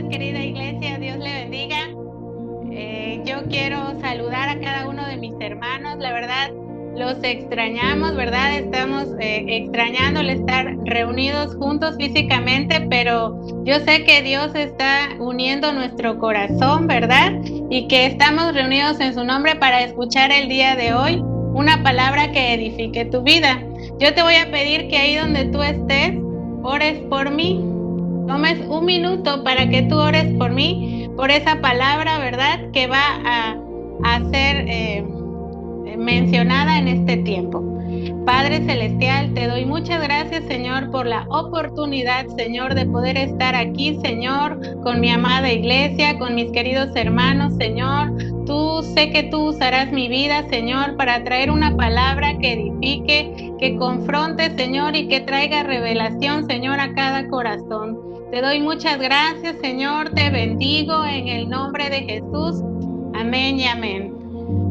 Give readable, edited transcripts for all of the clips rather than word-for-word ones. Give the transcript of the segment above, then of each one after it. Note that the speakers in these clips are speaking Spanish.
tardes, querida iglesia, Dios le bendiga. Yo quiero saludar a cada uno de mis hermanos, la verdad, los extrañamos, ¿verdad? Estamos extrañando el estar reunidos juntos físicamente, pero yo sé que Dios está uniendo nuestro corazón, ¿verdad? Y que estamos reunidos en su nombre para escuchar el día de hoy una palabra que edifique tu vida. Yo te voy a pedir que ahí donde tú estés, ores por mí. Tomes un minuto para que tú ores por mí, por esa palabra, ¿verdad? Que va a ser mencionada en este tiempo. Padre Celestial, te doy muchas gracias, Señor, por la oportunidad, Señor, de poder estar aquí, Señor, con mi amada iglesia, con mis queridos hermanos, Señor. Sé que tú usarás mi vida, Señor, para traer una palabra que edifique, que confronte, Señor, y que traiga revelación, Señor, a cada corazón. Te doy muchas gracias, Señor, te bendigo en el nombre de Jesús. Amén y amén.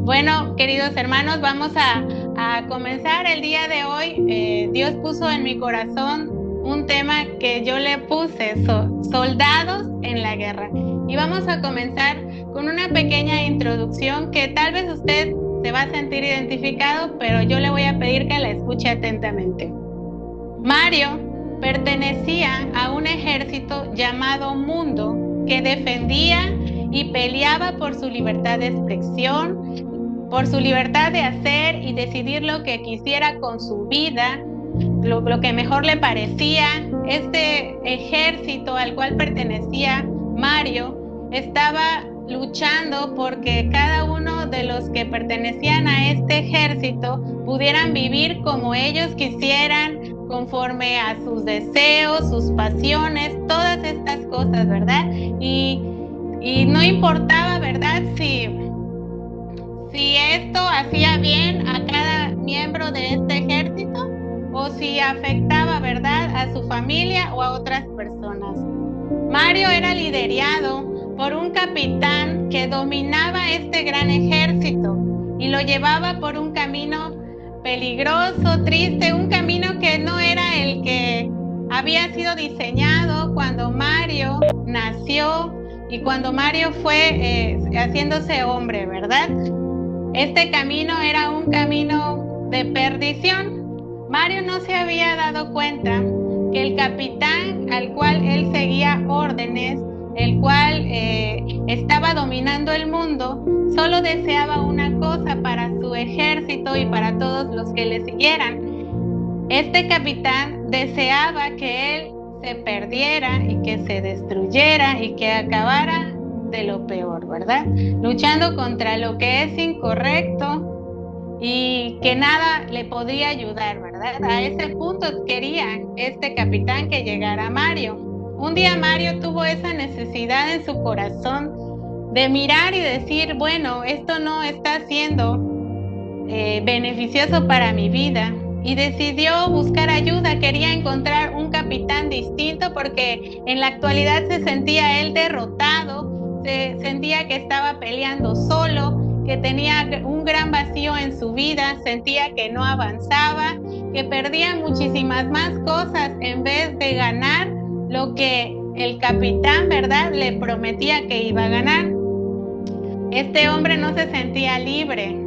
Bueno, queridos hermanos, vamos a comenzar el día de hoy. Dios puso en mi corazón un tema que yo le puse, soldados en la guerra. Y vamos a comenzar con una pequeña introducción que tal vez usted se va a sentir identificado, pero yo le voy a pedir que la escuche atentamente. Mario pertenecía a un ejército llamado Mundo que defendía y peleaba por su libertad de expresión, por su libertad de hacer y decidir lo que quisiera con su vida, lo que mejor le parecía. Este ejército al cual pertenecía Mario estaba luchando porque cada uno de los que pertenecían a este ejército pudieran vivir como ellos quisieran, conforme a sus deseos, sus pasiones, todas estas cosas, ¿verdad? Y no importaba, ¿verdad? Si esto hacía bien a cada miembro de este ejército o si afectaba, ¿verdad?, a su familia o a otras personas. Mario era liderado por un capitán que dominaba este gran ejército y lo llevaba por un camino peligroso, triste, un camino que no era el que había sido diseñado cuando Mario nació y cuando Mario fue haciéndose hombre, ¿verdad? Este camino era un camino de perdición. Mario no se había dado cuenta que el capitán al cual él seguía órdenes, el cual estaba dominando el mundo, solo deseaba una cosa para su ejército y para todos los que le siguieran. Este capitán deseaba que él se perdiera y que se destruyera y que acabara de lo peor, ¿verdad? Luchando contra lo que es incorrecto y que nada le podía ayudar, ¿verdad? A ese punto quería este capitán que llegara Mario. Un día Mario tuvo esa necesidad en su corazón de mirar y decir, bueno, esto no está siendo beneficioso para mi vida, y decidió buscar ayuda. Quería encontrar un capitán distinto porque en la actualidad se sentía él derrotado, se sentía que estaba peleando solo, que tenía un gran vacío en su vida, sentía que no avanzaba, que perdía muchísimas más cosas en vez de ganar lo que el capitán, ¿verdad?, le prometía que iba a ganar. Este hombre no se sentía libre,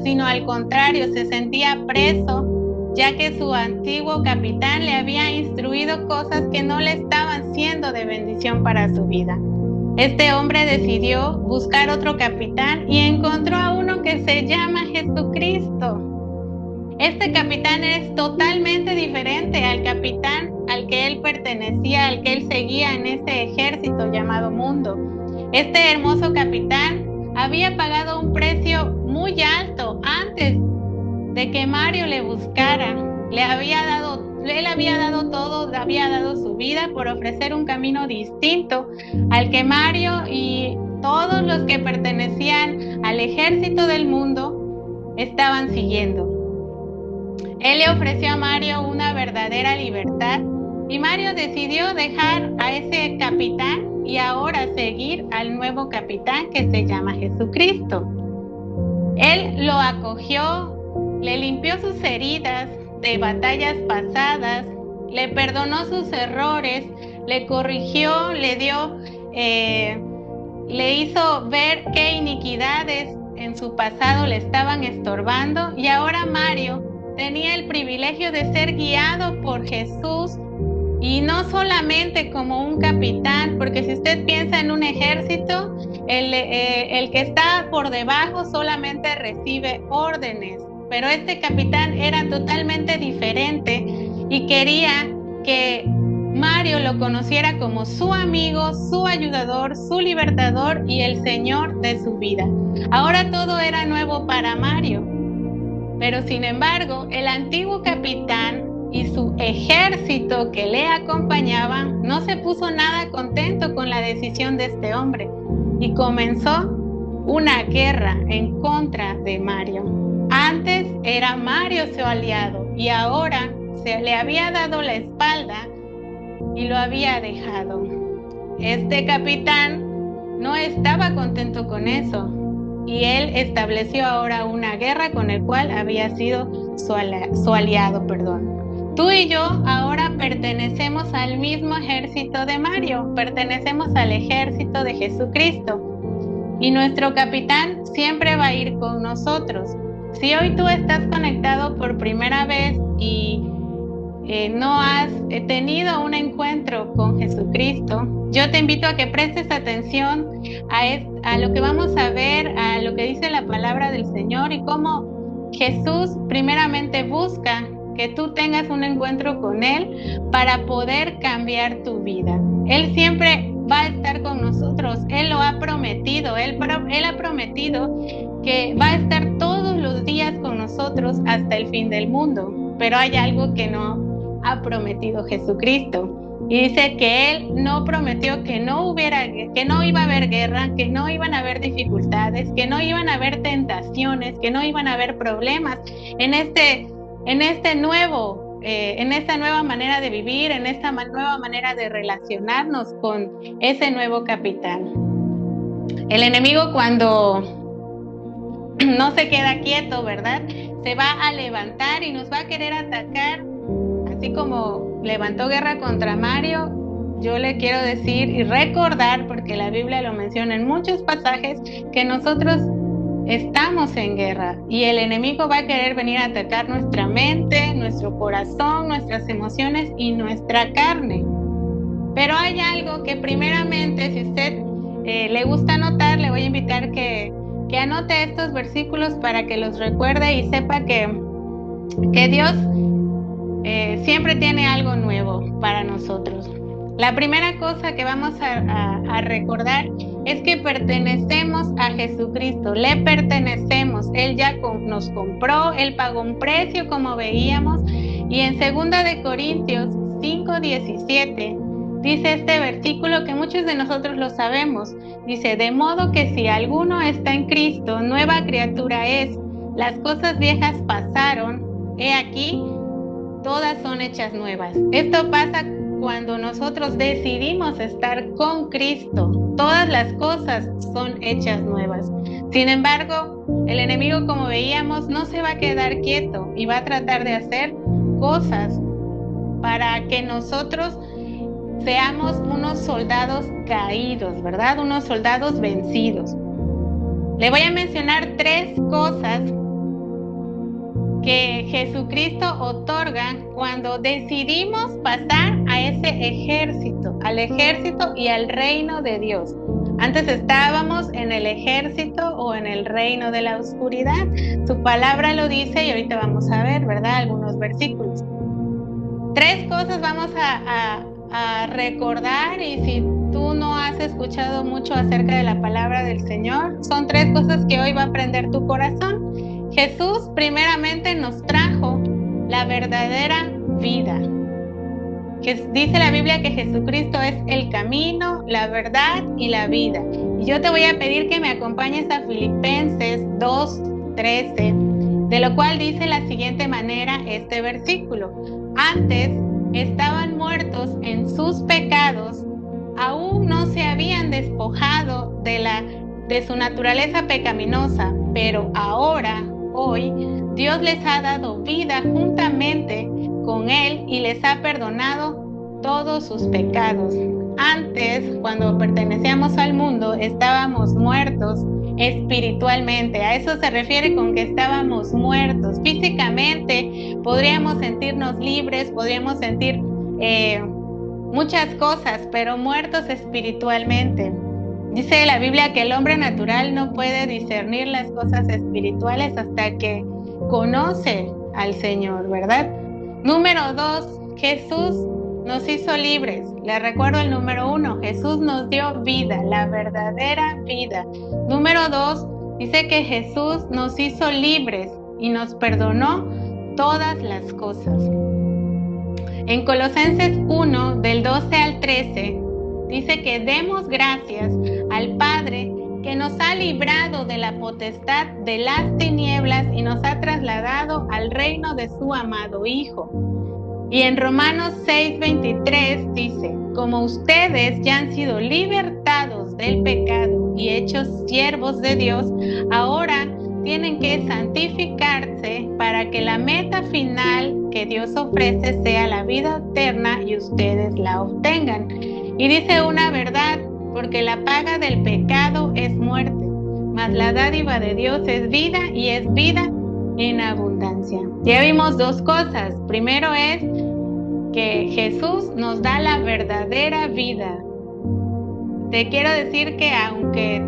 sino al contrario, se sentía preso, ya que su antiguo capitán le había instruido cosas que no le estaban siendo de bendición para su vida. Este hombre decidió buscar otro capitán y encontró a uno que se llama Jesucristo. Este capitán es totalmente diferente al capitán al que él pertenecía, al que él seguía en ese ejército llamado Mundo. Este hermoso capitán había pagado un precio muy alto antes de que Mario le buscara. Él había dado todo, había dado su vida por ofrecer un camino distinto al que Mario y todos los que pertenecían al ejército del mundo estaban siguiendo. Él le ofreció a Mario una verdadera libertad y Mario decidió dejar a ese capitán y ahora seguir al nuevo capitán que se llama Jesucristo. Él lo acogió, le limpió sus heridas de batallas pasadas, le perdonó sus errores, le corrigió, le dio le hizo ver qué iniquidades en su pasado le estaban estorbando, y ahora Mario tenía el privilegio de ser guiado por Jesús, y no solamente como un capitán, porque si usted piensa en un ejército, el que está por debajo solamente recibe órdenes, pero este capitán era totalmente diferente y quería que Mario lo conociera como su amigo, su ayudador, su libertador y el Señor de su vida. Ahora todo era nuevo para Mario, pero sin embargo, el antiguo capitán y su ejército que le acompañaban no se puso nada contento con la decisión de este hombre y comenzó una guerra en contra de Mario. Antes era Mario su aliado y ahora se le había dado la espalda y lo había dejado. Este capitán no estaba contento con eso y él estableció ahora una guerra con el cual había sido su aliado. Tú y yo ahora pertenecemos al mismo ejército de Mario, pertenecemos al ejército de Jesucristo y nuestro capitán siempre va a ir con nosotros. Si hoy tú estás conectado por primera vez y no has tenido un encuentro con Jesucristo, yo te invito a que prestes atención a lo que vamos a ver, a lo que dice la palabra del Señor y cómo Jesús primeramente busca que tú tengas un encuentro con Él para poder cambiar tu vida. Él siempre va a estar con nosotros, Él lo ha prometido, Él ha prometido que va a estar todos los días con nosotros hasta el fin del mundo, pero hay algo que no ha prometido Jesucristo. Y dice que Él no prometió que no iba a haber guerra, que no iban a haber dificultades, que no iban a haber tentaciones, que no iban a haber problemas en esta nueva manera de vivir, en esta nueva manera de relacionarnos con ese nuevo capitán. El enemigo, cuando no se queda quieto, ¿verdad?, se va a levantar y nos va a querer atacar. Así como levantó guerra contra Mario, yo le quiero decir y recordar, porque la Biblia lo menciona en muchos pasajes, que nosotros estamos en guerra y el enemigo va a querer venir a atacar nuestra mente, nuestro corazón, nuestras emociones y nuestra carne. Pero hay algo que primeramente, si usted le gusta anotar, le voy a invitar que anote estos versículos para que los recuerde y sepa que Dios siempre tiene algo nuevo para nosotros. La primera cosa que vamos a recordar es que pertenecemos a Jesucristo, le pertenecemos. Él ya nos compró, Él pagó un precio, como veíamos, y en 2 de Corintios 5:17 dice este versículo que muchos de nosotros lo sabemos. Dice: de modo que si alguno está en Cristo, nueva criatura es. Las cosas viejas pasaron, he aquí, todas son hechas nuevas. Esto pasa cuando nosotros decidimos estar con Cristo. Todas las cosas son hechas nuevas. Sin embargo, el enemigo, como veíamos, no se va a quedar quieto y va a tratar de hacer cosas para que nosotros seamos unos soldados caídos, ¿verdad? Unos soldados vencidos. Le voy a mencionar 3 cosas que Jesucristo otorga cuando decidimos pasar a ese ejército, al ejército y al reino de Dios. Antes estábamos en el ejército o en el reino de la oscuridad. Su palabra lo dice y ahorita vamos a ver, ¿verdad?, algunos versículos. 3 cosas vamos a recordar, y si tú no has escuchado mucho acerca de la palabra del Señor, son 3 cosas que hoy va a aprender tu corazón. Jesús primeramente nos trajo la verdadera vida. Dice la Biblia que Jesucristo es el camino, la verdad y la vida. Y yo te voy a pedir que me acompañes a Filipenses 2:13, de lo cual dice la siguiente manera este versículo: antes estaban muertos en sus pecados, aún no se habían despojado de su naturaleza pecaminosa, pero ahora, hoy, Dios les ha dado vida juntamente con Él y les ha perdonado todos sus pecados. antes, cuando pertenecíamos al mundo, estábamos muertos espiritualmente. A eso se refiere con que estábamos muertos. Físicamente podríamos sentirnos libres, podríamos sentir muchas cosas, pero muertos espiritualmente. Dice la Biblia que el hombre natural no puede discernir las cosas espirituales hasta que conoce al Señor, ¿verdad? Número 2, Jesús nos hizo libres. Les recuerdo el número 1, Jesús nos dio vida, la verdadera vida. Número 2, dice que Jesús nos hizo libres y nos perdonó todas las cosas. En Colosenses 1, del 12 al 13, dice que demos gracias al Padre que nos ha librado de la potestad de las tinieblas y nos ha trasladado al reino de su amado Hijo. Y en Romanos 6:23 dice, como ustedes ya han sido libertados del pecado y hechos siervos de Dios, ahora tienen que santificarse para que la meta final que Dios ofrece sea la vida eterna y ustedes la obtengan. Y dice una verdad, porque la paga del pecado es muerte, mas la dádiva de Dios es vida y es vida en abundancia. Ya vimos dos cosas. Primero es que Jesús nos da la verdadera vida. Te quiero decir que aunque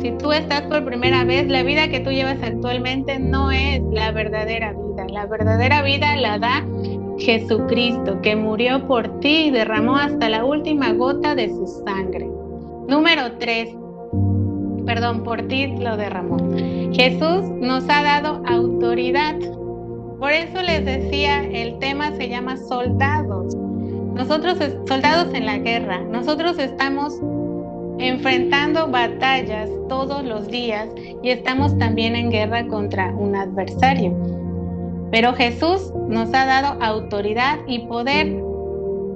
si tú estás por primera vez, la vida que tú llevas actualmente no es la verdadera vida. La verdadera vida la da Jesucristo, que murió por ti y derramó hasta la última gota de su sangre. Número 3, por ti lo derramó. Jesús nos ha dado autoridad. Por eso les decía, el tema se llama soldados. Nosotros, soldados en la guerra, nosotros estamos enfrentando batallas todos los días y estamos también en guerra contra un adversario. Pero Jesús nos ha dado autoridad y poder.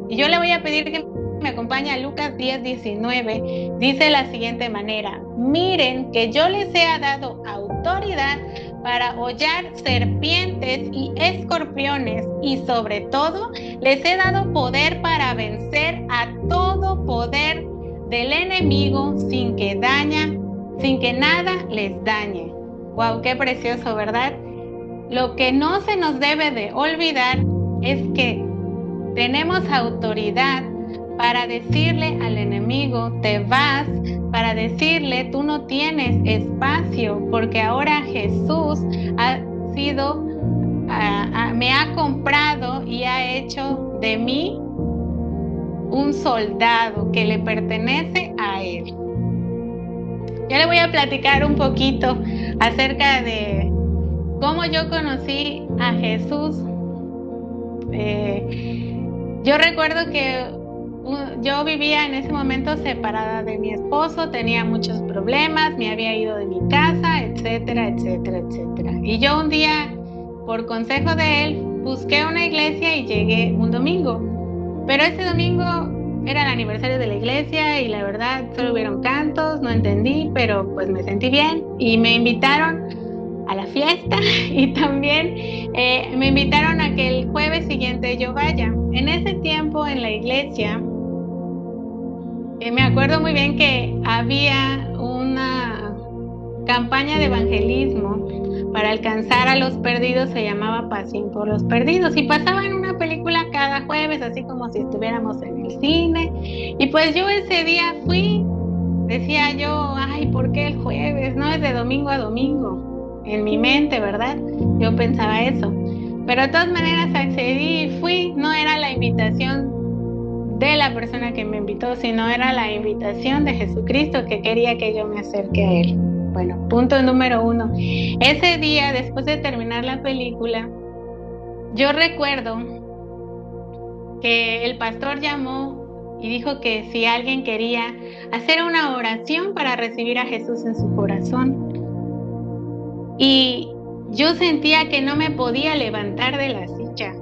Y yo le voy a pedir que me acompañe a Lucas 10:19. Dice de la siguiente manera: miren que yo les he dado autoridad para hollar serpientes y escorpiones, y sobre todo les he dado poder para vencer a todo poder del enemigo sin que nada les dañe. Wow, qué precioso, ¿verdad? Lo que no se nos debe de olvidar es que tenemos autoridad para decirle al enemigo, te vas, para decirle, tú no tienes espacio, porque ahora Jesús me ha comprado y ha hecho de mí un soldado que le pertenece a Él. Yo le voy a platicar un poquito acerca de cómo yo conocí a Jesús. Yo recuerdo que yo vivía en ese momento separada de mi esposo, tenía muchos problemas, me había ido de mi casa, etcétera, etcétera, etcétera. Y yo un día, por consejo de él, busqué una iglesia y llegué un domingo. Pero ese domingo era el aniversario de la iglesia y la verdad solo hubieron cantos, no entendí, pero pues me sentí bien y me invitaron a la fiesta y también me invitaron a que el jueves siguiente yo vaya. En ese tiempo en la iglesia, me acuerdo muy bien que había una campaña de evangelismo para alcanzar a los perdidos, se llamaba Pasión por los Perdidos, y pasaban una película cada jueves, así como si estuviéramos en el cine. Y pues yo ese día fui, decía yo, ay, ¿por qué el jueves? No es de domingo a domingo, en mi mente, ¿verdad? Yo pensaba eso. Pero de todas maneras accedí y fui. No era la invitación de la persona que me invitó, sino era la invitación de Jesucristo que quería que yo me acerque a Él. Bueno, punto número 1. Ese día, después de terminar la película, yo recuerdo que el pastor llamó y dijo que si alguien quería hacer una oración para recibir a Jesús en su corazón. Y yo sentía que no me podía levantar de la silla.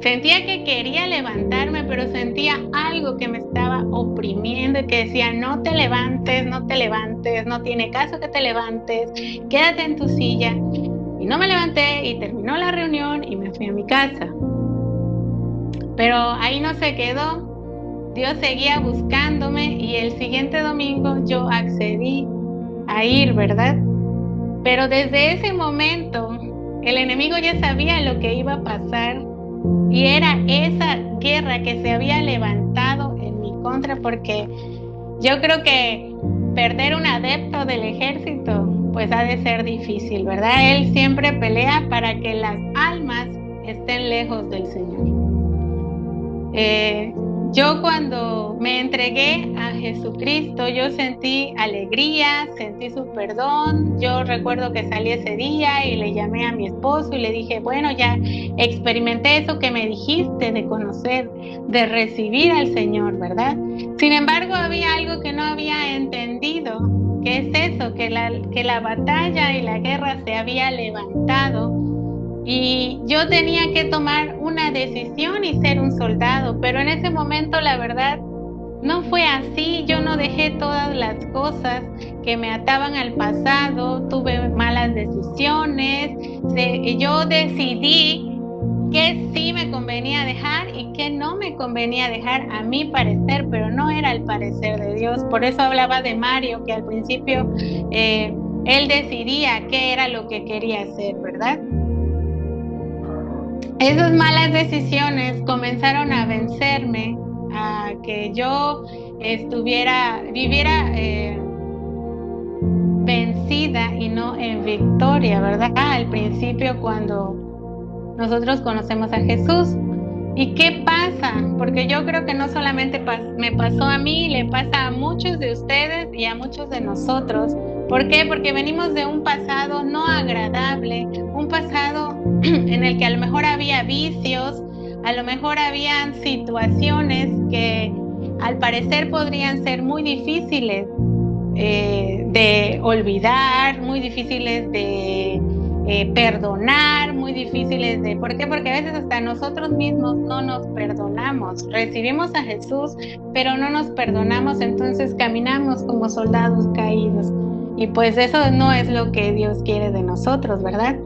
Sentía que quería levantarme, pero sentía algo que me estaba oprimiendo y que decía, no te levantes, no te levantes, no tiene caso que te levantes, quédate en tu silla. Y no me levanté y terminó la reunión y me fui a mi casa. Pero ahí no se quedó. Dios seguía buscándome y el siguiente domingo yo accedí a ir, ¿verdad? Pero desde ese momento el enemigo ya sabía lo que iba a pasar y era esa guerra que se había levantado en mi contra, porque yo creo que perder un adepto del ejército pues ha de ser difícil, ¿verdad? Él siempre pelea para que las almas estén lejos del Señor. Yo cuando me entregué a Jesucristo, yo sentí alegría, sentí su perdón. Yo recuerdo que salí ese día y le llamé a mi esposo y le dije, bueno, ya experimenté eso que me dijiste de conocer, de recibir al Señor, ¿verdad? Sin embargo, había algo que no había entendido, que es eso, que la batalla y la guerra se había levantado. Y yo tenía que tomar una decisión y ser un soldado, pero en ese momento la verdad no fue así. Yo no dejé todas las cosas que me ataban al pasado, tuve malas decisiones, yo decidí qué sí me convenía dejar y qué no me convenía dejar a mi parecer, pero no era el parecer de Dios. Por eso hablaba de Mario, que al principio él decidía qué era lo que quería hacer, ¿verdad? Esas malas decisiones comenzaron a vencerme, a que yo viviera vencida y no en victoria, ¿verdad? Al principio cuando nosotros conocemos a Jesús. ¿Y qué pasa? Porque yo creo que no solamente me pasó a mí, le pasa a muchos de ustedes y a muchos de nosotros. ¿Por qué? Porque venimos de un pasado no agradable, un pasado en el que a lo mejor había vicios, a lo mejor habían situaciones que al parecer podrían ser muy difíciles de olvidar, muy difíciles de perdonar, muy difíciles de... ¿Por qué? Porque a veces hasta nosotros mismos no nos perdonamos. Recibimos a Jesús, pero no nos perdonamos, entonces caminamos como soldados caídos. Y pues eso no es lo que Dios quiere de nosotros, ¿verdad?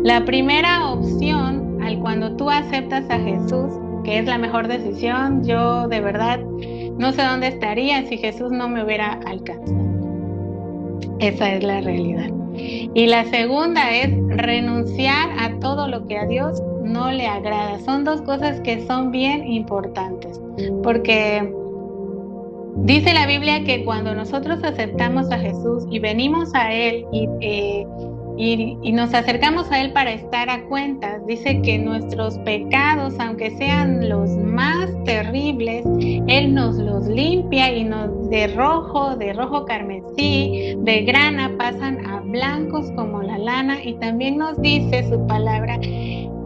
La primera opción, cuando tú aceptas a Jesús, que es la mejor decisión, yo de verdad no sé dónde estaría si Jesús no me hubiera alcanzado. Esa es la realidad. Y la segunda es renunciar a todo lo que a Dios no le agrada. Son dos cosas que son bien importantes, porque dice la Biblia que cuando nosotros aceptamos a Jesús y venimos a Él y nos acercamos a Él para estar a cuentas, dice que nuestros pecados, aunque sean los más terribles, Él nos los limpia y nos de rojo carmesí, de grana, pasan a blancos como la lana. Y también nos dice su palabra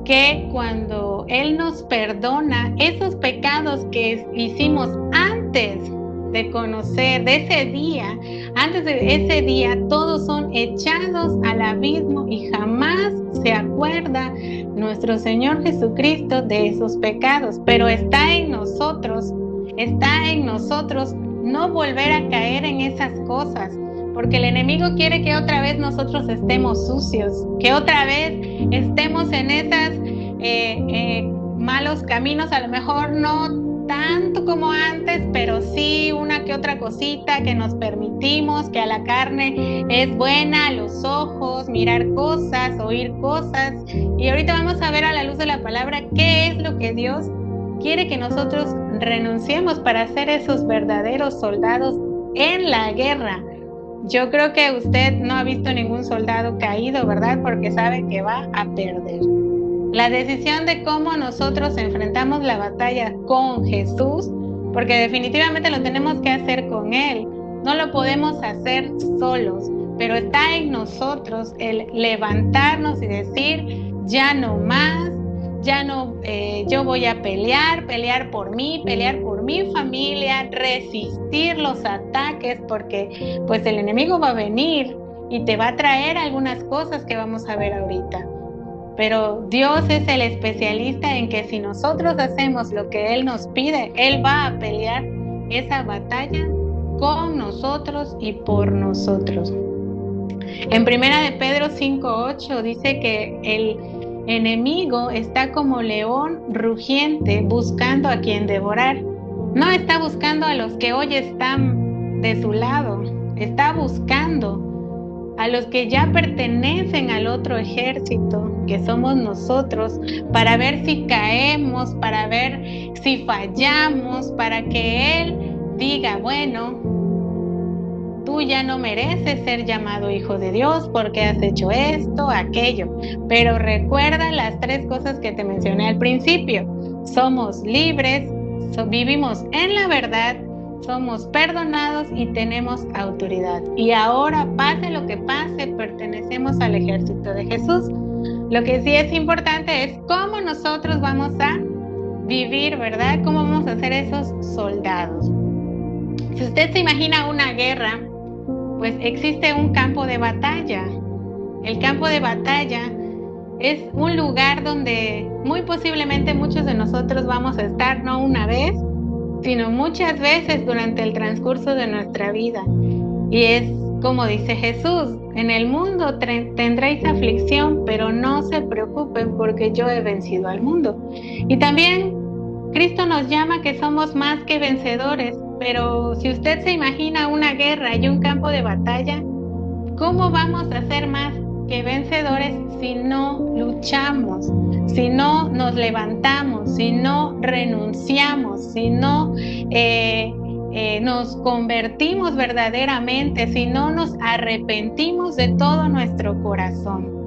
que cuando Él nos perdona esos pecados que hicimos antes de conocer, de ese día, antes de ese día, todos son echados al abismo y jamás se acuerda nuestro Señor Jesucristo de esos pecados. Pero está en nosotros no volver a caer en esas cosas, porque el enemigo quiere que otra vez nosotros estemos sucios, que otra vez estemos en esas malos caminos, a lo mejor no tanto como antes, pero sí una que otra cosita que nos permitimos, que a la carne es buena, a los ojos, mirar cosas, oír cosas. Y ahorita vamos a ver a la luz de la palabra qué es lo que Dios quiere que nosotros renunciemos para ser esos verdaderos soldados en la guerra. Yo creo que usted no ha visto ningún soldado caído, ¿verdad? Porque sabe que va a perder. La decisión de cómo nosotros enfrentamos la batalla con Jesús, porque definitivamente lo tenemos que hacer con Él, no lo podemos hacer solos, pero está en nosotros el levantarnos y decir, ya no más, ya no, yo voy a pelear por mí, pelear por mi familia, resistir los ataques, porque pues el enemigo va a venir y te va a traer algunas cosas que vamos a ver ahorita. Pero Dios es el especialista en que si nosotros hacemos lo que Él nos pide, Él va a pelear esa batalla con nosotros y por nosotros. En 1 de Pedro 5:8 dice que el enemigo está como león rugiente buscando a quien devorar. No está buscando a los que hoy están de su lado, está buscando a los que ya pertenecen al otro ejército, que somos nosotros, para ver si caemos, para ver si fallamos, para que Él diga, bueno, tú ya no mereces ser llamado hijo de Dios porque has hecho esto, aquello. Pero recuerda las 3 cosas que te mencioné al principio. Somos libres, vivimos en la verdad, somos perdonados y tenemos autoridad. Y ahora, pase lo que pase, pertenecemos al ejército de Jesús. Lo que sí es importante es cómo nosotros vamos a vivir, ¿verdad? ¿Cómo vamos a ser esos soldados? Si usted se imagina una guerra, pues existe un campo de batalla. El campo de batalla es un lugar donde muy posiblemente muchos de nosotros vamos a estar, no una vez, sino muchas veces durante el transcurso de nuestra vida. Y es como dice Jesús, en el mundo tendréis aflicción, pero no se preocupen porque yo he vencido al mundo. Y también Cristo nos llama que somos más que vencedores, pero si usted se imagina una guerra y un campo de batalla, ¿cómo vamos a ser más que vencedores si no luchamos, si no nos levantamos, si no renunciamos, si no nos convertimos verdaderamente, si no nos arrepentimos de todo nuestro corazón?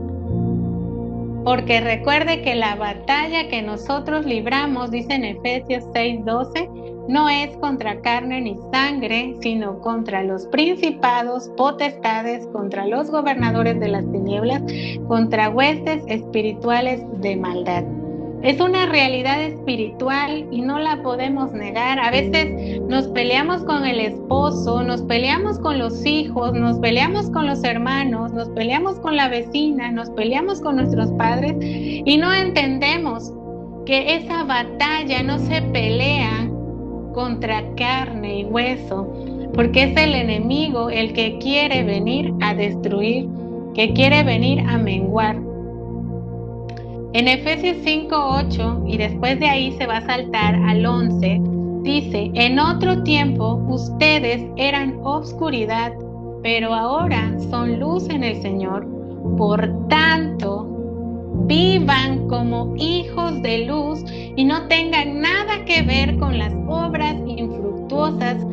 Porque recuerde que la batalla que nosotros libramos, dice en Efesios 6:12, no es contra carne ni sangre, sino contra los principados, potestades, contra los gobernadores de las tinieblas, contra huestes espirituales de maldad. Es una realidad espiritual y no la podemos negar. A veces nos peleamos con el esposo, nos peleamos con los hijos, nos peleamos con los hermanos, nos peleamos con la vecina, nos peleamos con nuestros padres y no entendemos que esa batalla no se pelea contra carne y hueso, porque es el enemigo el que quiere venir a destruir, que quiere venir a menguar. En Efesios 5:8, y después de ahí se va a saltar al 11, dice, en otro tiempo ustedes eran obscuridad, pero ahora son luz en el Señor. Por tanto, vivan como hijos de luz y no tengan nada que ver con las obras infructuosas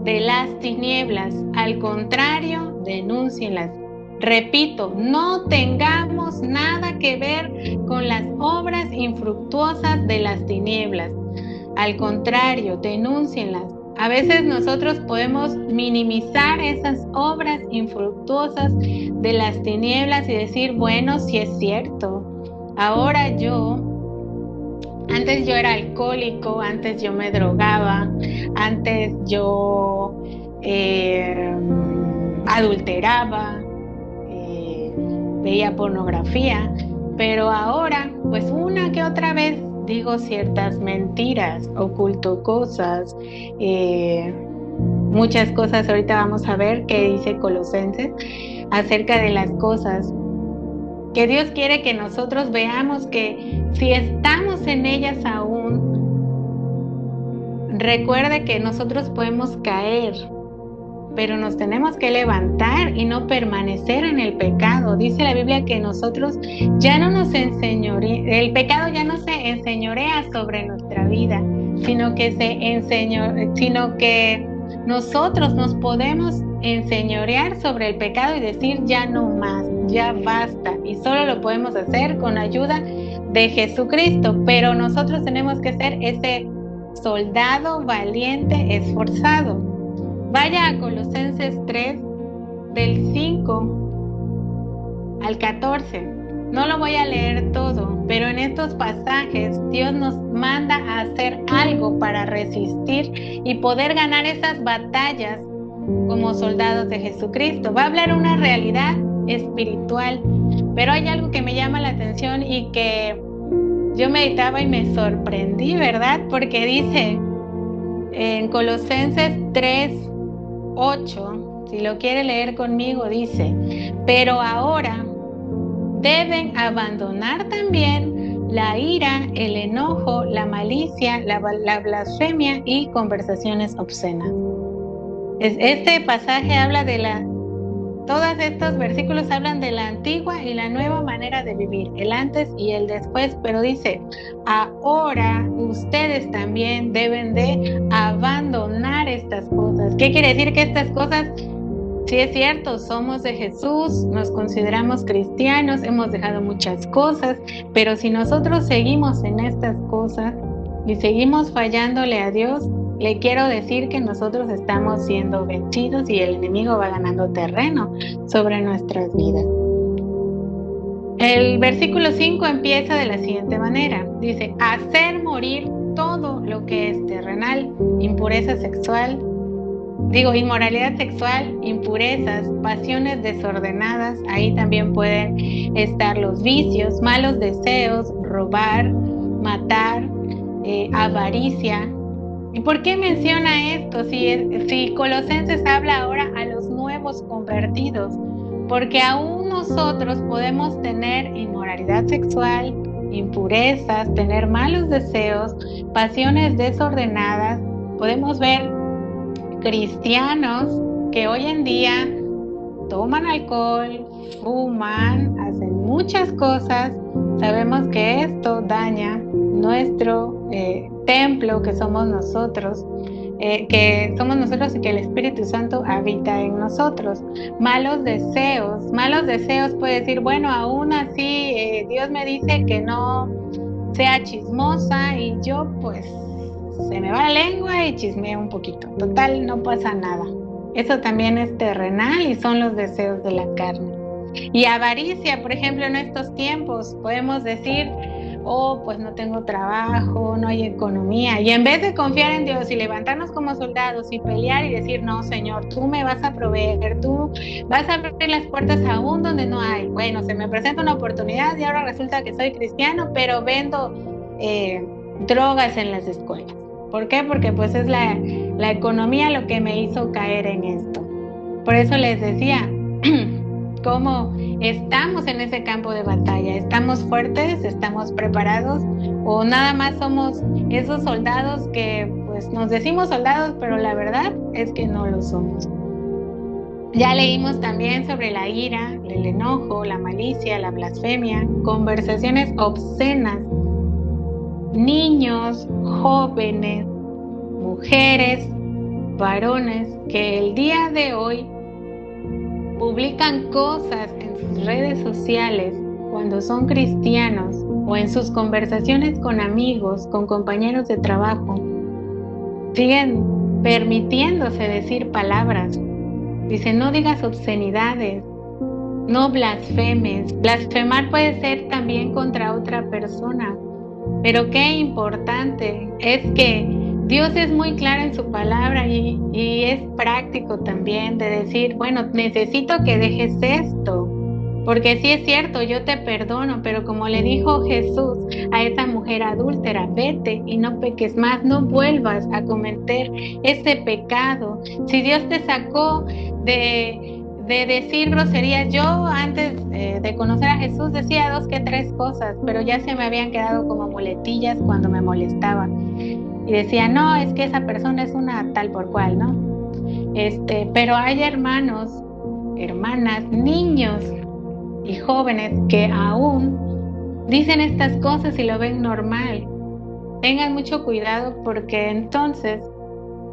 de las tinieblas. Al contrario, denúncienlas. Repito, no tengamos nada que ver con las obras infructuosas de las tinieblas. Al contrario, denúncienlas. A veces nosotros podemos minimizar esas obras infructuosas de las tinieblas y decir, bueno, sí es cierto. Ahora antes yo era alcohólico, antes yo me drogaba, antes yo adulteraba, veía pornografía, pero ahora, pues una que otra vez digo ciertas mentiras, oculto cosas, muchas cosas. Ahorita vamos a ver qué dice Colosenses acerca de las cosas que Dios quiere que nosotros veamos, que si estamos en ellas aún, recuerde que nosotros podemos caer, pero nos tenemos que levantar y no permanecer en el pecado. Dice la Biblia que nosotros ya no nos el pecado ya no se enseñorea sobre nuestra vida, sino que nosotros nos podemos enseñorear sobre el pecado y decir ya no más, ya basta. Y solo lo podemos hacer con ayuda de Jesucristo, pero nosotros tenemos que ser ese soldado valiente, esforzado. Vaya a Colosenses 3, del 5 al 14. No lo voy a leer todo, pero en estos pasajes Dios nos manda a hacer algo para resistir y poder ganar esas batallas como soldados de Jesucristo. Va a hablar una realidad espiritual, pero hay algo que me llama la atención y que yo meditaba y me sorprendí, ¿verdad? Porque dice en Colosenses 3:8, si lo quiere leer conmigo, dice, pero ahora deben abandonar también la ira, el enojo, la malicia, la blasfemia y conversaciones obscenas. Este pasaje habla todos estos versículos hablan de la antigua y la nueva manera de vivir, el antes y el después, pero dice, ahora ustedes también deben de abandonar estas cosas. ¿Qué quiere decir que estas cosas? Sí, es cierto, somos de Jesús, nos consideramos cristianos, hemos dejado muchas cosas, pero si nosotros seguimos en estas cosas y seguimos fallándole a Dios, le quiero decir que nosotros estamos siendo vencidos y el enemigo va ganando terreno sobre nuestras vidas. El versículo 5 empieza de la siguiente manera. Dice, hacer morir todo lo que es terrenal, inmoralidad sexual, impurezas, pasiones desordenadas. Ahí también pueden estar los vicios, malos deseos, robar, matar, avaricia. ¿Y por qué menciona esto? Si Colosenses habla ahora a los nuevos convertidos, porque aún nosotros podemos tener inmoralidad sexual, impurezas, tener malos deseos, pasiones desordenadas. Podemos ver cristianos que hoy en día toman alcohol, fuman, hacen muchas cosas. Sabemos que esto daña nuestro templo que somos nosotros y que el Espíritu Santo habita en nosotros. Malos deseos puede decir, bueno, aún así Dios me dice que no sea chismosa y yo pues se me va la lengua y chismeo un poquito, total, no pasa nada. Eso también es terrenal y son los deseos de la carne. Y avaricia, por ejemplo, en estos tiempos podemos decir, pues no tengo trabajo, no hay economía, y en vez de confiar en Dios y levantarnos como soldados y pelear y decir, no, Señor, tú me vas a proveer, tú vas a abrir las puertas aún donde no hay. Bueno, se me presenta una oportunidad y ahora resulta que soy cristiano, pero vendo drogas en las escuelas. ¿Por qué? Porque pues es la economía lo que me hizo caer en esto. Por eso les decía, cómo estamos en ese campo de batalla. ¿Estamos fuertes? ¿Estamos preparados? ¿O nada más somos esos soldados que pues nos decimos soldados, pero la verdad es que no lo somos? Ya leímos también sobre la ira, el enojo, la malicia, la blasfemia, conversaciones obscenas, niños, jóvenes, mujeres, varones, que el día de hoy publican cosas en sus redes sociales cuando son cristianos o en sus conversaciones con amigos, con compañeros de trabajo, siguen permitiéndose decir palabras. Dicen, no digas obscenidades, no blasfemes. Blasfemar puede ser también contra otra persona, pero qué importante es que Dios es muy claro en su palabra y es práctico también de decir, bueno, necesito que dejes esto, porque sí es cierto, yo te perdono, pero como le dijo Jesús a esa mujer adúltera, vete y no peques más, no vuelvas a cometer ese pecado. Si Dios te sacó de decir groserías, yo antes de conocer a Jesús decía 2 que 3 cosas, pero ya se me habían quedado como muletillas cuando me molestaban. Y decía, no, es que esa persona es una tal por cual, ¿no? Pero hay hermanos, hermanas, niños y jóvenes que aún dicen estas cosas y lo ven normal. Tengan mucho cuidado porque entonces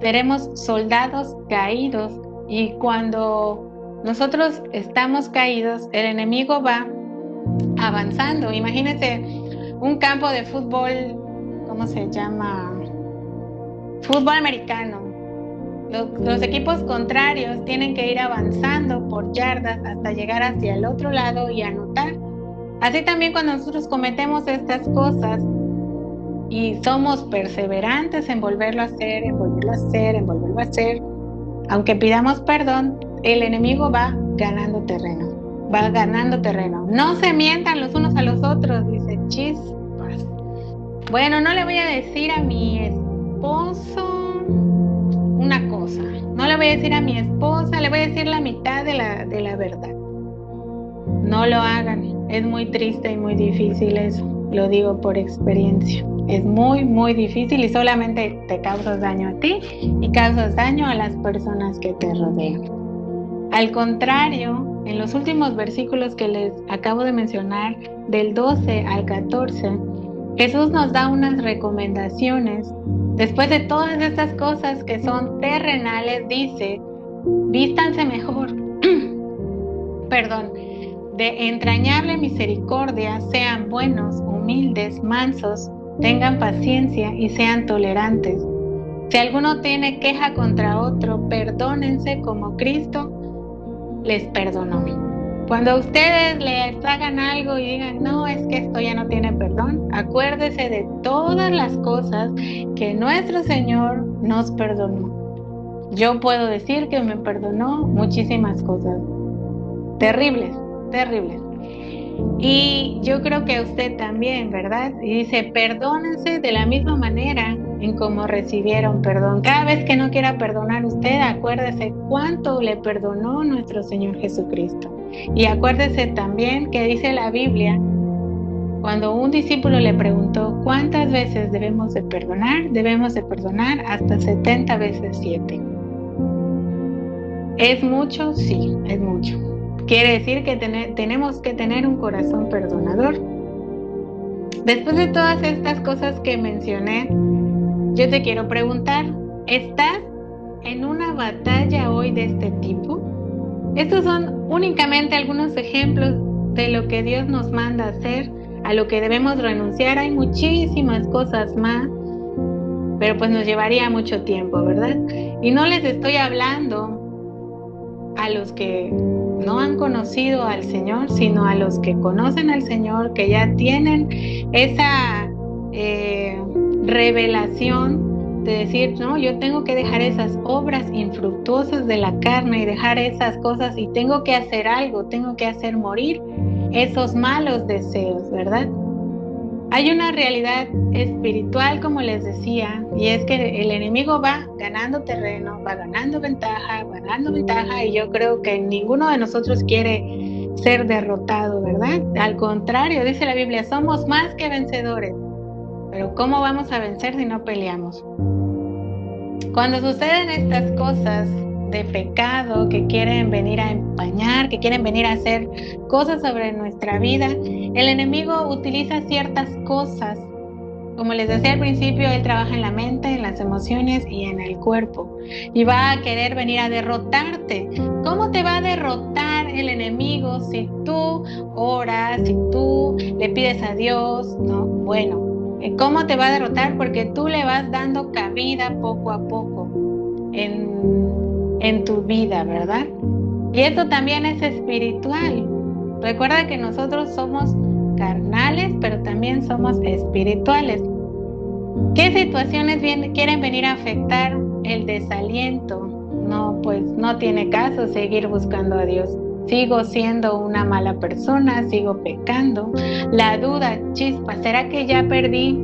seremos soldados caídos, y cuando nosotros estamos caídos, el enemigo va avanzando. Imagínense un campo de fútbol, ¿cómo se llama? Fútbol americano. Los equipos contrarios tienen que ir avanzando por yardas hasta llegar hacia el otro lado y anotar. Así también cuando nosotros cometemos estas cosas y somos perseverantes en volverlo a hacer, en volverlo a hacer, en volverlo a hacer, aunque pidamos perdón, el enemigo va ganando terreno, va ganando terreno. No se mientan los unos a los otros, dice, chispas. Bueno, no le voy a decir a mi esposo una cosa, no le voy a decir a mi esposa, le voy a decir la mitad de la verdad. No lo hagan, es muy triste y muy difícil eso. lo digo por experiencia. Es muy, muy difícil y solamente te causas daño a ti y causas daño a las personas que te rodean. Al contrario, en los últimos versículos que les acabo de mencionar, del 12 al 14, Jesús nos da unas recomendaciones. Después de todas estas cosas que son terrenales, dice, vístanse mejor, de entrañable misericordia, sean buenos, humildes, mansos, tengan paciencia y sean tolerantes. Si alguno tiene queja contra otro, perdónense como Cristo les perdonó. Cuando ustedes les hagan algo y digan, no, es que esto ya no tiene perdón, acuérdese de todas las cosas que nuestro Señor nos perdonó. Yo puedo decir que me perdonó muchísimas cosas terribles, terribles. Y yo creo que usted también, ¿verdad? Y dice, perdónense de la misma manera en cómo recibieron perdón. Cada vez que no quiera perdonar usted, acuérdese cuánto le perdonó nuestro Señor Jesucristo. Y acuérdese también que dice la Biblia, cuando un discípulo le preguntó cuántas veces debemos de perdonar hasta 70 veces 7. ¿Es mucho? Sí, es mucho. Quiere decir que tenemos que tener un corazón perdonador. Después de todas estas cosas que mencioné, yo te quiero preguntar, ¿estás en una batalla hoy de este tipo? Estos son únicamente algunos ejemplos de lo que Dios nos manda hacer, a lo que debemos renunciar. Hay muchísimas cosas más, pero pues nos llevaría mucho tiempo, ¿verdad? Y no les estoy hablando a los que no han conocido al Señor, sino a los que conocen al Señor, que ya tienen esa revelación de decir, no, yo tengo que dejar esas obras infructuosas de la carne y dejar esas cosas y tengo que hacer algo, tengo que hacer morir esos malos deseos, ¿verdad? Hay una realidad espiritual, como les decía, y es que el enemigo va ganando terreno, va ganando ventaja, y yo creo que ninguno de nosotros quiere ser derrotado, ¿verdad? Al contrario, dice la Biblia, somos más que vencedores. Pero ¿cómo vamos a vencer si no peleamos? Cuando suceden estas cosas de pecado que quieren venir a empañar, que quieren venir a hacer cosas sobre nuestra vida, el enemigo utiliza ciertas cosas. Como les decía al principio, él trabaja en la mente, en las emociones y en el cuerpo. Y va a querer venir a derrotarte. ¿Cómo te va a derrotar el enemigo si tú oras, si tú le pides a Dios? No, bueno, ¿cómo te va a derrotar? Porque tú le vas dando cabida poco a poco en tu vida, ¿verdad? Y esto también es espiritual. Recuerda que nosotros somos carnales, pero también somos espirituales. ¿Qué situaciones quieren venir a afectar el desaliento? No, pues no tiene caso seguir buscando a Dios. Sigo siendo una mala persona, sigo pecando. La duda, chispa, ¿será que ya perdí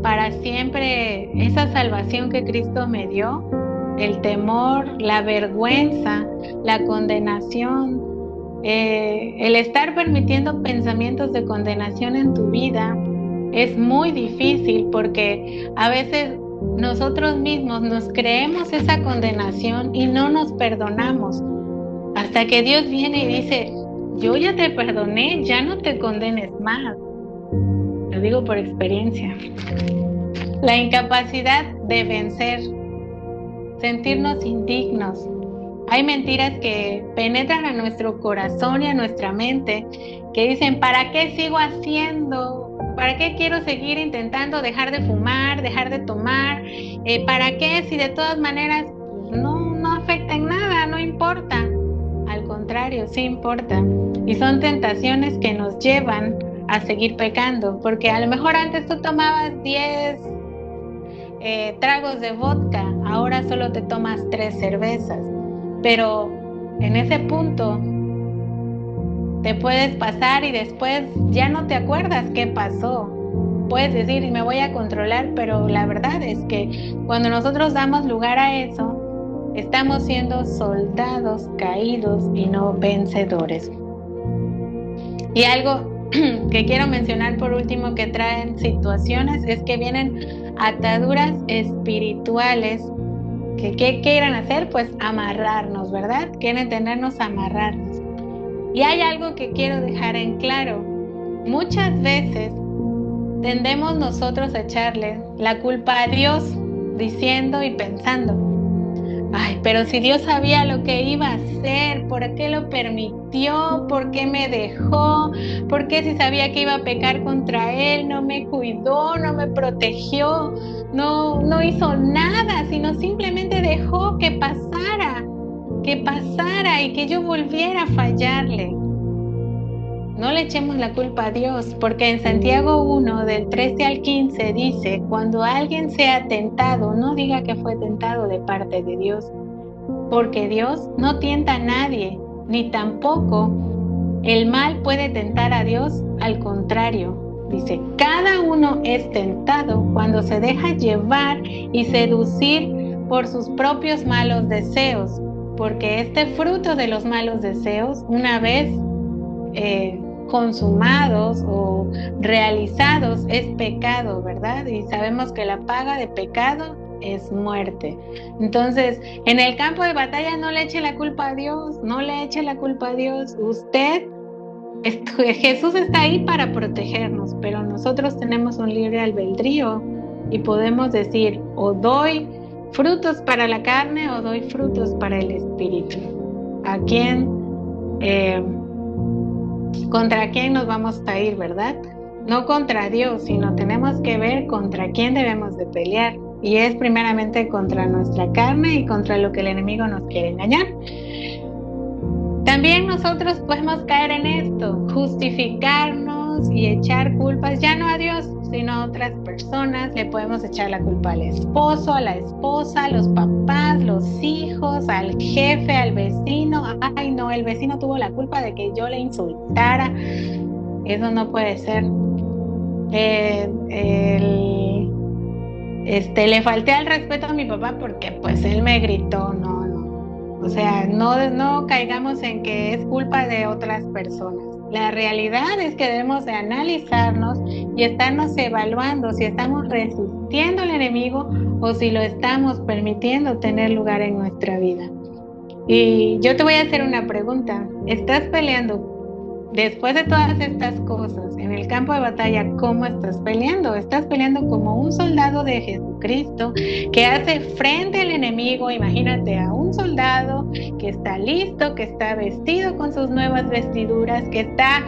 para siempre esa salvación que Cristo me dio? El temor, la vergüenza, la condenación, el estar permitiendo pensamientos de condenación en tu vida es muy difícil porque a veces nosotros mismos nos creemos esa condenación y no nos perdonamos hasta que Dios viene y dice, yo ya te perdoné, ya no te condenes más. Lo digo por experiencia. La incapacidad de vencer, sentirnos indignos. Hay mentiras que penetran a nuestro corazón y a nuestra mente que dicen, ¿para qué sigo haciendo? ¿Para qué quiero seguir intentando dejar de fumar, dejar de tomar? ¿Para qué si de todas maneras no afecta en nada, no importa? Al contrario, sí importa. Y son tentaciones que nos llevan a seguir pecando, porque a lo mejor antes tú tomabas 10 tragos de vodka, ahora solo te tomas 3 cervezas. Pero en ese punto te puedes pasar y después ya no te acuerdas qué pasó. Puedes decir, me voy a controlar, pero la verdad es que cuando nosotros damos lugar a eso, estamos siendo soldados caídos y no vencedores. Y algo que quiero mencionar por último que traen situaciones es que vienen ataduras espirituales que ¿qué quieren hacer? Pues amarrarnos, ¿verdad? Quieren tenernos amarrarnos. Y hay algo que quiero dejar en claro. Muchas veces tendemos nosotros a echarle la culpa a Dios, diciendo y pensando, ay, pero si Dios sabía lo que iba a hacer, ¿por qué lo permitió? ¿Por qué me dejó? ¿Por qué si sabía que iba a pecar contra Él, no me cuidó, no me protegió, no hizo nada, sino simplemente dejó que pasara y que yo volviera a fallarle? No le echemos la culpa a Dios, porque en Santiago 1, del 13 al 15 dice, cuando alguien sea tentado, no diga que fue tentado de parte de Dios, porque Dios no tienta a nadie, ni tampoco el mal puede tentar a Dios, al contrario. Dice, cada uno es tentado cuando se deja llevar y seducir por sus propios malos deseos, porque este fruto de los malos deseos, una vez consumados o realizados, es pecado, ¿verdad? Y sabemos que la paga de pecado es muerte. Entonces, en el campo de batalla no le eche la culpa a Dios, no le eche la culpa a Dios. Jesús está ahí para protegernos, pero nosotros tenemos un libre albedrío y podemos decir, o doy frutos para la carne o doy frutos para el espíritu. ¿Contra quién nos vamos a ir, verdad? No contra Dios, sino tenemos que ver contra quién debemos de pelear. Y es primeramente contra nuestra carne y contra lo que el enemigo nos quiere engañar. También nosotros podemos caer en esto, justificarnos y echar culpas, ya no a Dios, sino a otras personas. Le podemos echar la culpa al esposo, a la esposa, a los papás, los hijos, al jefe, al vecino. Ay, no, el vecino tuvo la culpa de que yo le insultara. Eso no puede ser. Le falté al respeto a mi papá porque pues él me gritó. No. O sea, no caigamos en que es culpa de otras personas. La realidad es que debemos de analizarnos y estarnos evaluando si estamos resistiendo al enemigo o si lo estamos permitiendo tener lugar en nuestra vida. Y yo te voy a hacer una pregunta. ¿Estás peleando después de todas estas cosas en el campo de batalla? ¿Cómo estás peleando? ¿Estás peleando como un soldado de Jesucristo que hace frente al enemigo? Imagínate a un soldado que está listo, que está vestido con sus nuevas vestiduras, que está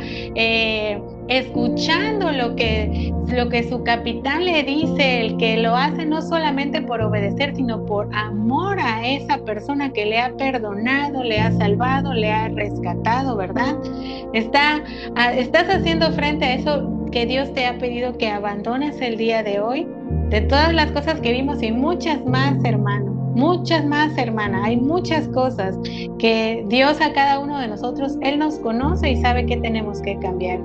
escuchando lo que su capitán le dice, el que lo hace no solamente por obedecer, sino por amor a esa persona que le ha perdonado, le ha salvado, le ha rescatado, ¿verdad? Estás haciendo frente a eso que Dios te ha pedido que abandones el día de hoy, de todas las cosas que vimos y muchas más, hermano, muchas más, hermana. Hay muchas cosas que Dios a cada uno de nosotros, Él nos conoce y sabe que tenemos que cambiar.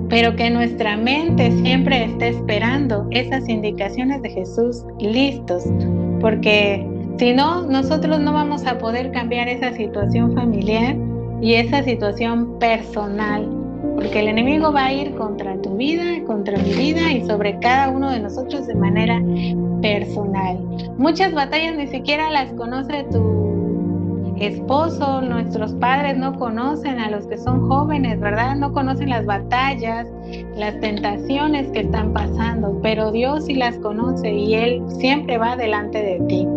Pero que nuestra mente siempre esté esperando esas indicaciones de Jesús listos, porque si no, nosotros no vamos a poder cambiar esa situación familiar y esa situación personal, porque el enemigo va a ir contra tu vida, contra mi vida y sobre cada uno de nosotros de manera personal. Muchas batallas ni siquiera las conoce tu esposo, nuestros padres no conocen a los que son jóvenes, ¿verdad? No conocen las batallas, las tentaciones que están pasando, pero Dios sí las conoce y Él siempre va delante de ti.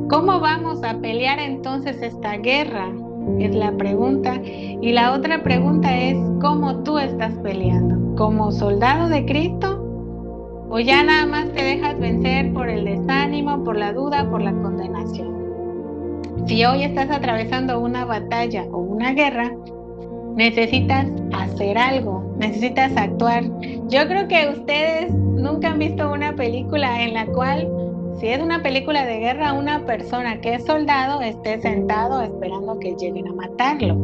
¿Cómo vamos a pelear entonces esta guerra? Es la pregunta. Y la otra pregunta es, ¿cómo tú estás peleando? ¿Como soldado de Cristo? ¿O ya nada más te dejas vencer por el desánimo, por la duda, por la condenación? Si hoy estás atravesando una batalla o una guerra, necesitas hacer algo, necesitas actuar. Yo creo que ustedes nunca han visto una película en la cual, si es una película de guerra, una persona que es soldado esté sentado esperando que lleguen a matarlo.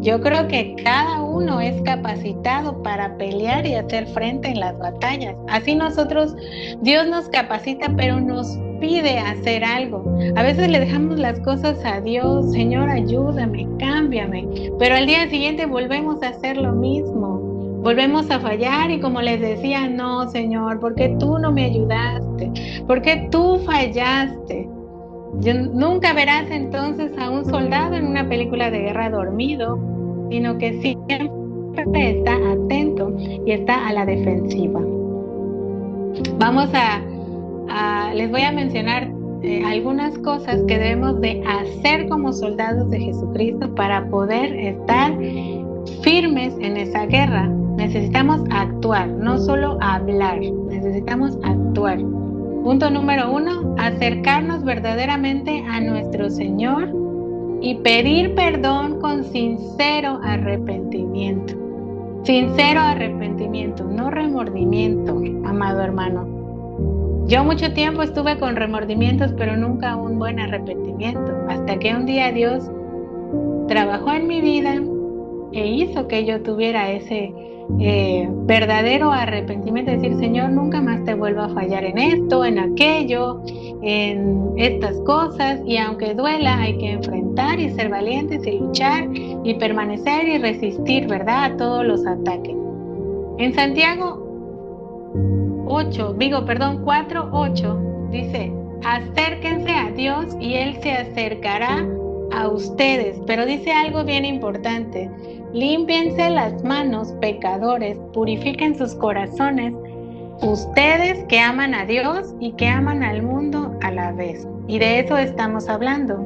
Yo creo que cada uno es capacitado para pelear y hacer frente en las batallas. Así nosotros, Dios nos capacita, pero nos pide hacer algo. A veces le dejamos las cosas a Dios, Señor, ayúdame, cámbiame, pero al día siguiente volvemos a hacer lo mismo. Volvemos a fallar y como les decía, no, Señor, ¿por qué tú no me ayudaste? ¿Por qué tú fallaste? Nunca verás entonces a un soldado en una película de guerra dormido, sino que siempre está atento y está a la defensiva. Les voy a mencionar algunas cosas que debemos de hacer como soldados de Jesucristo para poder estar firmes en esa guerra. Necesitamos actuar, no solo hablar, necesitamos actuar. Punto número 1, acercarnos verdaderamente a nuestro Señor y pedir perdón con sincero arrepentimiento. Sincero arrepentimiento, no remordimiento, amado hermano. Yo mucho tiempo estuve con remordimientos, pero nunca un buen arrepentimiento, hasta que un día Dios trabajó en mi vida e hizo que yo tuviera ese verdadero arrepentimiento, decir, Señor, nunca más te vuelvo a fallar en esto, en aquello, en estas cosas, y aunque duela, hay que enfrentar y ser valientes y luchar y permanecer y resistir, ¿verdad?, a todos los ataques. En Santiago 4:8 dice, acérquense a Dios y Él se acercará a ustedes, pero dice algo bien importante, límpiense las manos, pecadores, purifiquen sus corazones, ustedes que aman a Dios y que aman al mundo a la vez. Y de eso estamos hablando,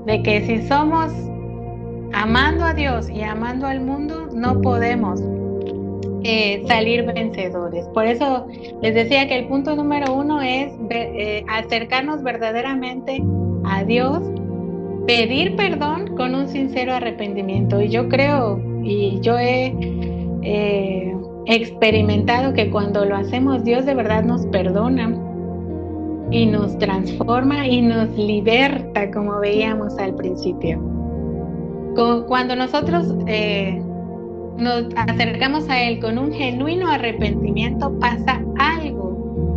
de que si somos amando a Dios y amando al mundo, no podemos salir vencedores. Por eso les decía que el punto número 1 es acercarnos verdaderamente a Dios, pedir perdón con un sincero arrepentimiento. Y yo creo, y yo he experimentado que cuando lo hacemos, Dios de verdad nos perdona y nos transforma y nos liberta, como veíamos al principio. Cuando nosotros nos acercamos a Él con un genuino arrepentimiento, pasa algo.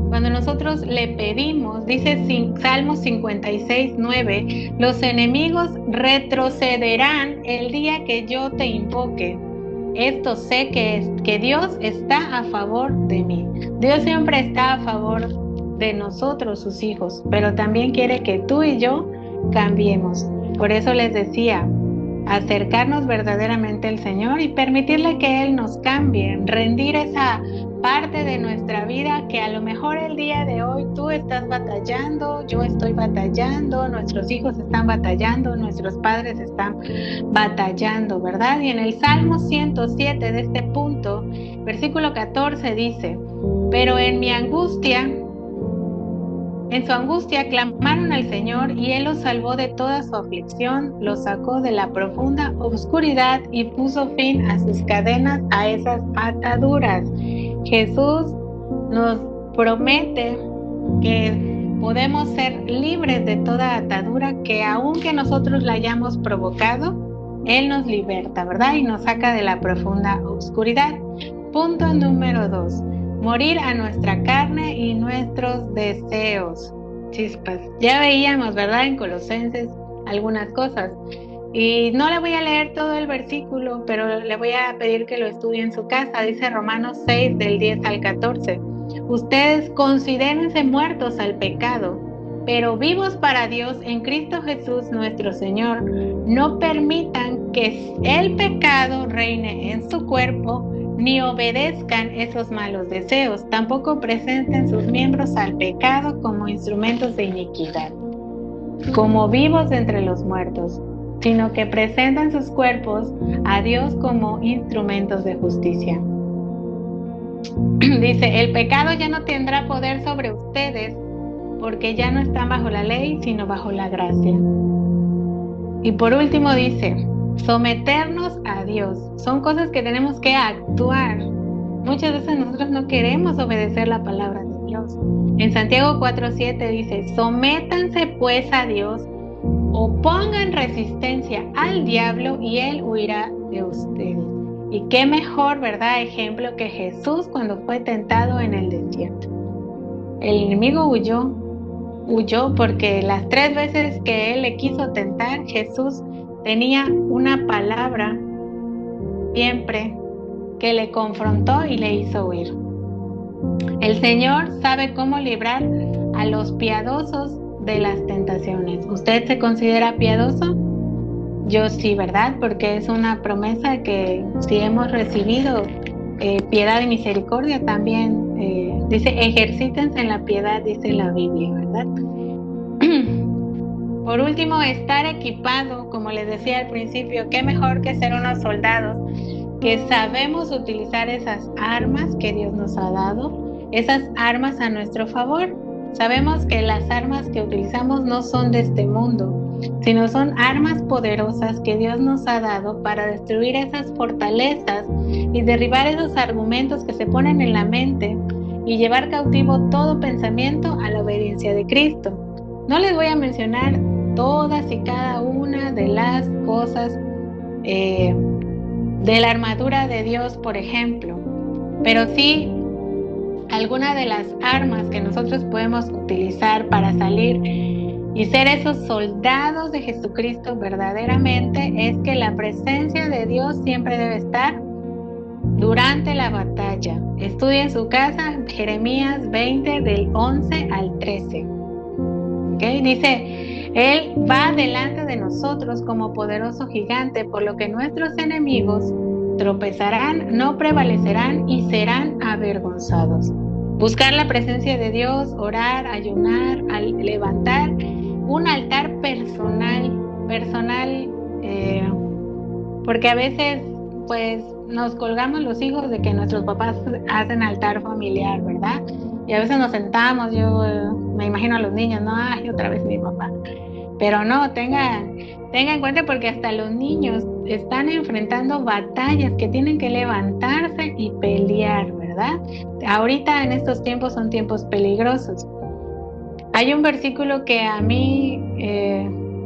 Cuando nosotros le pedimos, dice Salmo 56:9, los enemigos retrocederán el día que yo te invoque. Esto sé que Dios está a favor de mí. Dios siempre está a favor de nosotros, sus hijos, pero también quiere que tú y yo cambiemos. Por eso les decía, acercarnos verdaderamente al Señor y permitirle que Él nos cambie, rendir esa parte de nuestra vida que a lo mejor el día de hoy tú estás batallando, yo estoy batallando, nuestros hijos están batallando, nuestros padres están batallando, ¿verdad? Y en el Salmo 107 de este punto, versículo 14 dice, pero en su angustia clamaron al Señor y Él los salvó de toda su aflicción, los sacó de la profunda oscuridad y puso fin a sus cadenas, a esas ataduras. Jesús nos promete que podemos ser libres de toda atadura, que aunque nosotros la hayamos provocado, Él nos liberta, ¿verdad? Y nos saca de la profunda oscuridad. Punto número 2. Morir a nuestra carne y nuestros deseos. Chispas. Ya veíamos, ¿verdad?, en Colosenses algunas cosas. Y no le voy a leer todo el versículo, pero le voy a pedir que lo estudie en su casa. Dice Romanos 6, del 10 al 14. Ustedes considérense muertos al pecado, pero vivos para Dios en Cristo Jesús nuestro Señor. No permitan que el pecado reine en su cuerpo, ni obedezcan esos malos deseos. Tampoco presenten sus miembros al pecado como instrumentos de iniquidad, como vivos entre los muertos, sino que presenten sus cuerpos a Dios como instrumentos de justicia. Dice, el pecado ya no tendrá poder sobre ustedes, porque ya no están bajo la ley, sino bajo la gracia. Y por último dice, someternos a Dios. Son cosas que tenemos que actuar. Muchas veces nosotros no queremos obedecer la palabra de Dios. En Santiago 4:7 dice, sométanse pues a Dios, opongan resistencia al diablo y él huirá de ustedes. Y qué mejor, ¿verdad?, ejemplo que Jesús cuando fue tentado en el desierto. El enemigo huyó huyó porque las 3 veces que él le quiso tentar, Jesús tenía una palabra siempre que le confrontó y le hizo huir. El Señor sabe cómo librar a los piadosos de las tentaciones. ¿Usted se considera piadoso? Yo sí, ¿verdad? Porque es una promesa que si hemos recibido piedad y misericordia también, dice, ejercítense en la piedad, dice la Biblia, ¿verdad? Por último, estar equipado, como les decía al principio, qué mejor que ser unos soldados que sabemos utilizar esas armas que Dios nos ha dado, esas armas a nuestro favor. Sabemos que las armas que utilizamos no son de este mundo, sino son armas poderosas que Dios nos ha dado para destruir esas fortalezas y derribar esos argumentos que se ponen en la mente y llevar cautivo todo pensamiento a la obediencia de Cristo. No les voy a mencionar todas y cada una de las cosas de la armadura de Dios, por ejemplo, pero sí alguna de las armas que nosotros podemos utilizar para salir y ser esos soldados de Jesucristo verdaderamente es que la presencia de Dios siempre debe estar durante la batalla. Estudie en su casa Jeremías 20 del 11 al 13. ¿Okay? Dice, Él va delante de nosotros como poderoso gigante, por lo que nuestros enemigos tropezarán, no prevalecerán y serán avergonzados. Buscar la presencia de Dios, orar, ayunar, levantar un altar personal, porque a veces pues nos colgamos los hijos de que nuestros papás hacen altar familiar, ¿verdad? Y a veces nos sentamos, yo me imagino a los niños, no, ay, otra vez mi papá. Pero no, tenga en cuenta porque hasta los niños están enfrentando batallas que tienen que levantarse y pelear, ¿verdad? Ahorita en estos tiempos son tiempos peligrosos. Hay un versículo que a mí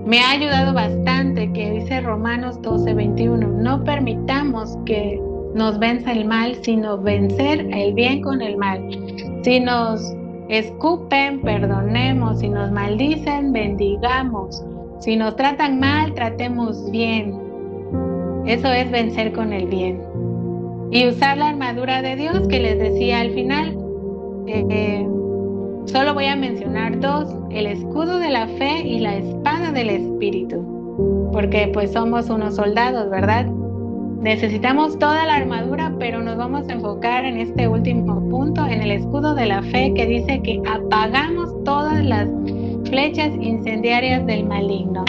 me ha ayudado bastante, que dice Romanos 12:21. No permitamos que nos venza el mal, sino vencer el bien con el mal. Si nos escupen, perdonemos. Si nos maldicen, bendigamos. Si nos tratan mal, tratemos bien. Eso es vencer con el bien. Y usar la armadura de Dios que les decía al final. Solo voy a mencionar 2, el escudo de la fe y la espada del Espíritu, porque pues somos unos soldados, ¿verdad? Necesitamos toda la armadura, pero nos vamos a enfocar en este último punto, en el escudo de la fe, que dice que apagamos todas las flechas incendiarias del maligno.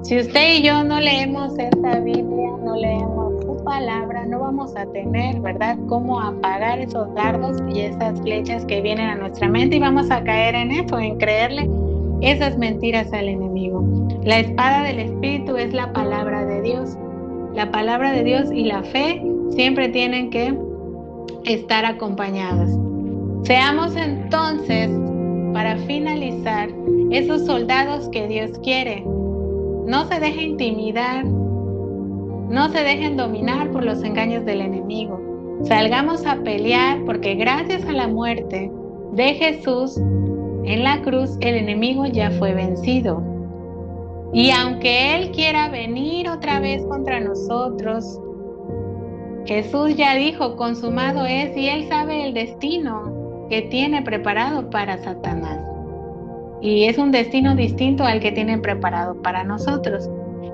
Si usted y yo no leemos esta Biblia, no leemos su palabra, no vamos a tener, ¿verdad?, cómo apagar esos dardos y esas flechas que vienen a nuestra mente, y vamos a caer en eso, en creerle esas mentiras al enemigo. La espada del Espíritu es la palabra de Dios. La palabra de Dios y la fe siempre tienen que estar acompañadas. Seamos entonces, para finalizar, esos soldados que Dios quiere. No se dejen intimidar, no se dejen dominar por los engaños del enemigo. Salgamos a pelear, porque gracias a la muerte de Jesús en la cruz, el enemigo ya fue vencido. Y aunque Él quiera venir otra vez contra nosotros, Jesús ya dijo, consumado es, y Él sabe el destino que tiene preparado para Satanás. Y es un destino distinto al que tienen preparado para nosotros.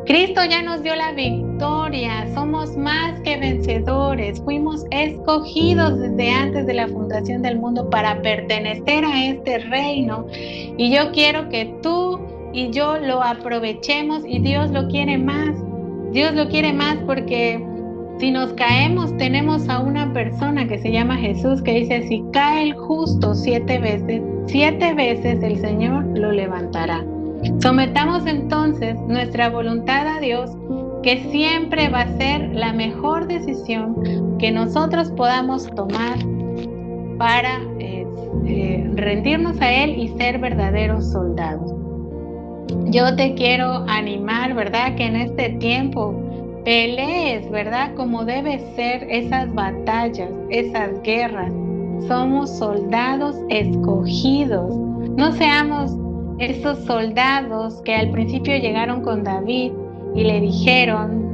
Cristo ya nos dio la victoria, somos más que vencedores, fuimos escogidos desde antes de la fundación del mundo para pertenecer a este reino. Y yo quiero que tú y yo lo aprovechemos, y Dios lo quiere más. Dios lo quiere más porque si nos caemos, tenemos a una persona que se llama Jesús, que dice, si cae el justo 7 veces el Señor lo levantará. Sometamos entonces nuestra voluntad a Dios, que siempre va a ser la mejor decisión que nosotros podamos tomar para rendirnos a Él y ser verdaderos soldados. Yo te quiero animar, ¿verdad?, que en este tiempo pelees, ¿verdad?, como debe ser esas batallas, esas guerras. Somos soldados escogidos. No seamos esos soldados que al principio llegaron con David y le dijeron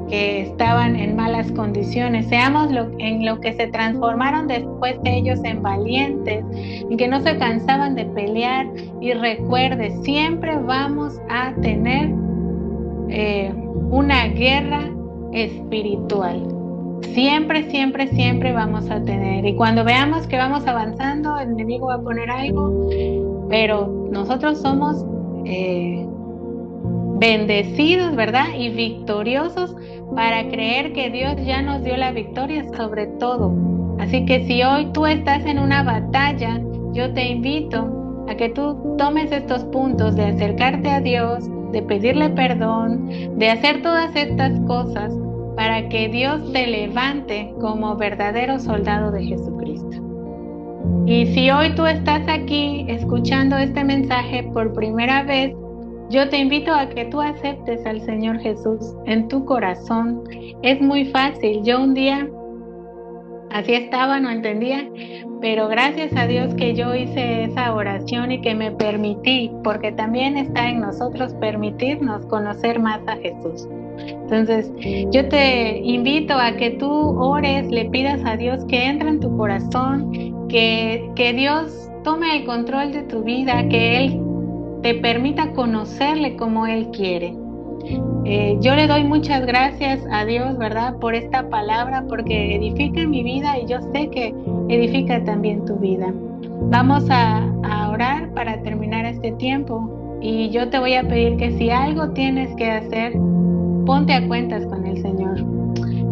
que estaban en malas condiciones, seamos en lo que se transformaron después ellos en valientes, en que no se cansaban de pelear. Y recuerde, siempre vamos a tener una guerra espiritual. Siempre, siempre, siempre vamos a tener. Y cuando veamos que vamos avanzando, el enemigo va a poner algo, pero nosotros somos bendecidos, ¿verdad? Y victoriosos para creer que Dios ya nos dio la victoria sobre todo. Así que si hoy tú estás en una batalla, yo te invito a que tú tomes estos puntos de acercarte a Dios, de pedirle perdón, de hacer todas estas cosas para que Dios te levante como verdadero soldado de Jesucristo. Y si hoy tú estás aquí escuchando este mensaje por primera vez, yo te invito a que tú aceptes al Señor Jesús en tu corazón. Es muy fácil. Yo un día así estaba, no entendía, pero gracias a Dios que yo hice esa oración y que me permití, porque también está en nosotros permitirnos conocer más a Jesús. Entonces, yo te invito a que tú ores, le pidas a Dios que entre en tu corazón, que Dios tome el control de tu vida, que Él te permita conocerle como Él quiere. Yo le doy muchas gracias a Dios, ¿verdad? Por esta palabra, porque edifica mi vida y yo sé que edifica también tu vida. Vamos a orar para terminar este tiempo y yo te voy a pedir que si algo tienes que hacer, ponte a cuentas con el Señor.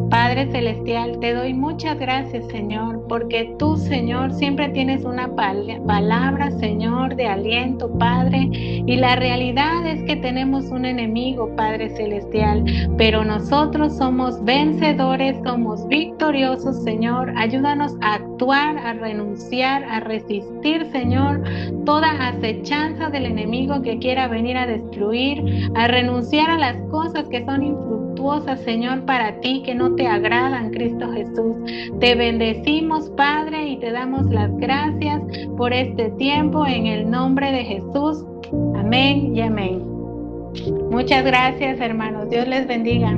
Padre Celestial, te doy muchas gracias, Señor, porque tú, Señor, siempre tienes una palabra, Señor, de aliento, Padre, y la realidad es que tenemos un enemigo, Padre Celestial, pero nosotros somos vencedores, somos victoriosos, Señor. Ayúdanos a actuar, a renunciar, a resistir, Señor, toda acechanza del enemigo que quiera venir a destruir, a renunciar a las cosas que son infructuosas, Señor, para ti, que no te agradan, Cristo Jesús. Te bendecimos, Padre, y te damos las gracias por este tiempo en el nombre de Jesús. Amén y amén. Muchas gracias, hermanos. Dios les bendiga.